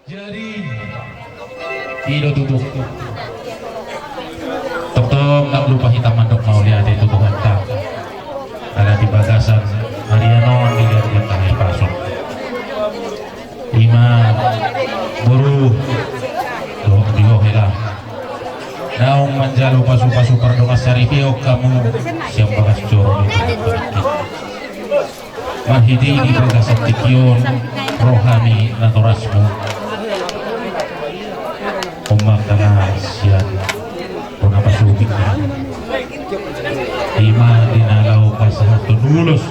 Jadi Ido duduk Tok nggak lupa hitam mandok mau lihat itu Tuhan tak ada di bagasan Mariano dilihat yang tangan pasok Ima buru doh dihohela naung manjalo pasu-pasu perdonga saripio kamu siang bagas joro mahidi di bagasan tikion rohani naturasmu umak dengan sian pun apa subik ima dinalau pasahatu nulus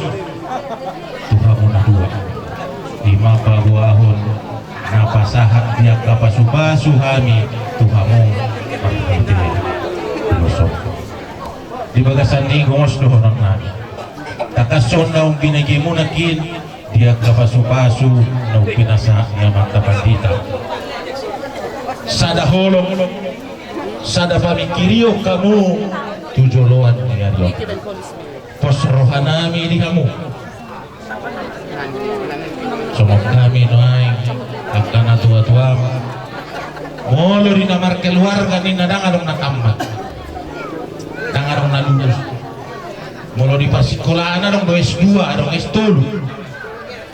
Tuhan dua ima pabuahun napasahat dia kapasupasu hami Tuhamu perhati lusok di bagasan ni gomos dohonang nani takason daung pinagimu nakin dia kapasupasu daung pinasa nyaman tapandita sada holong sada pamikirio kamu tujoloan diario pos rohanami di kamu somok kami noai akan tua-tua molo di namar keluarga ni nadang adong natambah dangarong nalulus molo di pasikolaan adong do S2 adong S3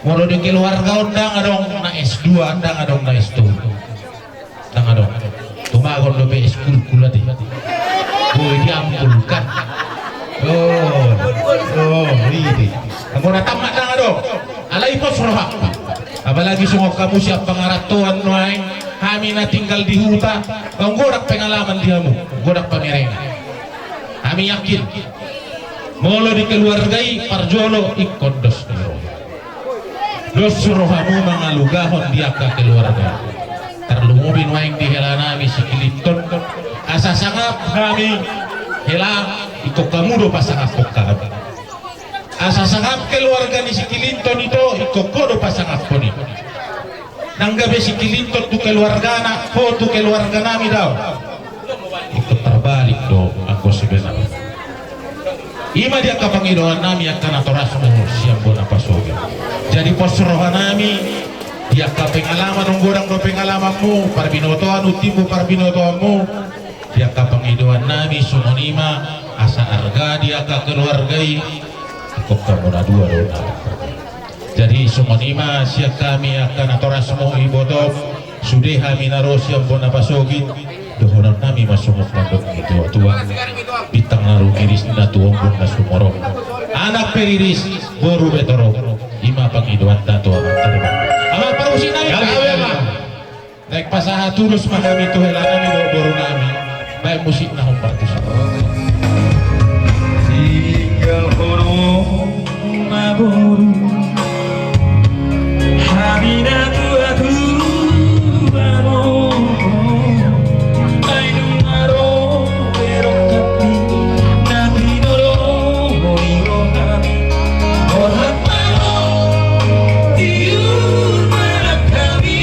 molo di keluarga undang adong na S2 andang adong na S3 nang adong tumagon do PS kulkula di boy diampulkan ini kamu natamak nang adong alai pos rohak apalagi semua kamu siap pengaratuan noai kami na tinggal di huta kau godak pengalaman diamu godak pamereng kami yakin molo di keluargai parjolo ikon dos dos rohamu mangalugahon dia ke keluarga terlumubin waing di helanami sikiliton asa sangap kami helang ikut kamu do pasangap kami asa sangap keluarga ni sikilinton itu ikut kodo pasangap koni nanggabe sikilinton tu keluarga anak po tu keluarga nami daw ikut terbalik do aku sebenarnya ima dia kapangidoan nami akan atorasmu siang bona pasoga jadi pos rohanami dia ka pengalaman nunggodang do pengalamanmu parbinotoan utimu parbinotoanmu dia ka pengiduan nami sumonima asa arga dia ka keluargai kok kamu dua do jadi sumonima siap kami akan atorasmu iboto sudah kami naros yang bona pasogin dohonan nami masumuk mandok itu tua bitang naru iris na tuong na sumorong anak periris boru betorong ima pengiduan tato terima ama parusin naik naik pasaha tulus mahami tu helana mi boru nami baik musik na humpartus tinggal horong maboru hamina tuatu bano ainu naro berokapi nabi noro moiro kami hormat mano tiur marak kami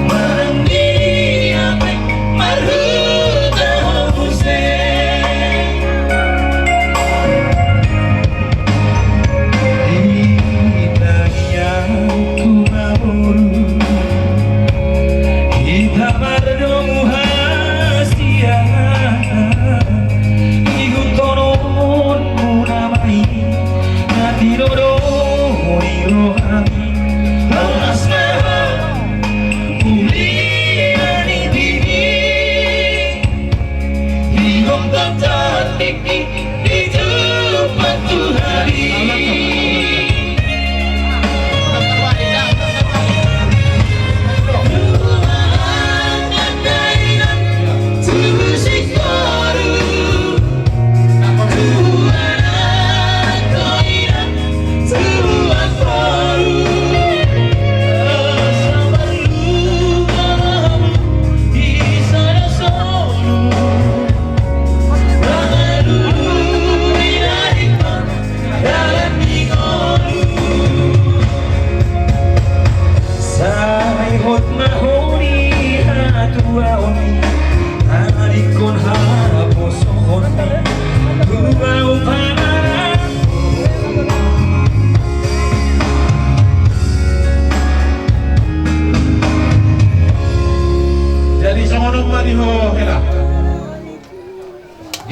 marandi apek marhuta Hussein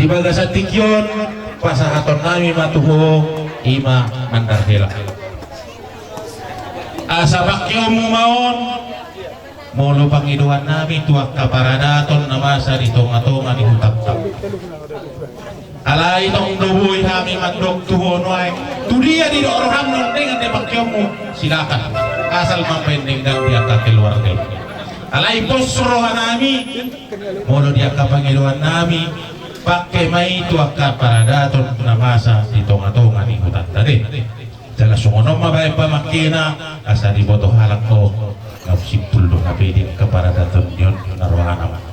ibaga sa tikyon pasahaton nami matuho ima mandarhela asa bakyo mo maon molo pangiduan nami tuwak kaparadaton na masa ditong atongan ihutap-tap alay itong dubuy kami mandog tuhon ay tudia di orang nung dengan de bakyo mo silakan asal mapending dan dia keluar del alay posrohan nami molo dia kapangiduan nami pakai mai tuwak kaparadaton na masa ditong atongan ihutan tadi jala sungono mabay pamakina asa diboto halak ko ngapsipul do kapedi kaparadaton yon naruhan naman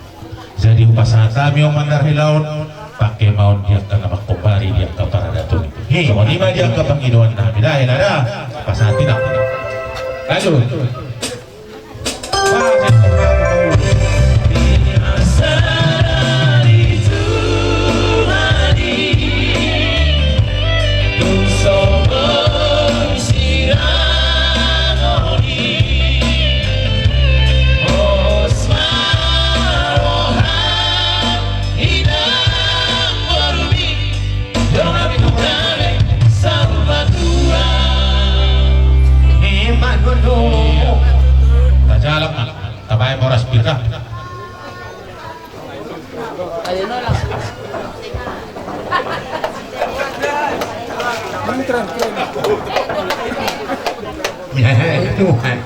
jadi upasahan kami yung mandarhilaon pakai maun dia kana makopari dia kaparadaton so ni ba dia kapanginuan namin dahil ada upasahan tidak lanjut tabay mo raspira ayun na lang Tuhan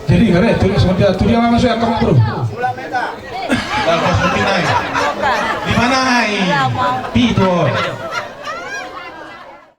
jadi kare tu dia mama saya kamu bro di mana hai Pito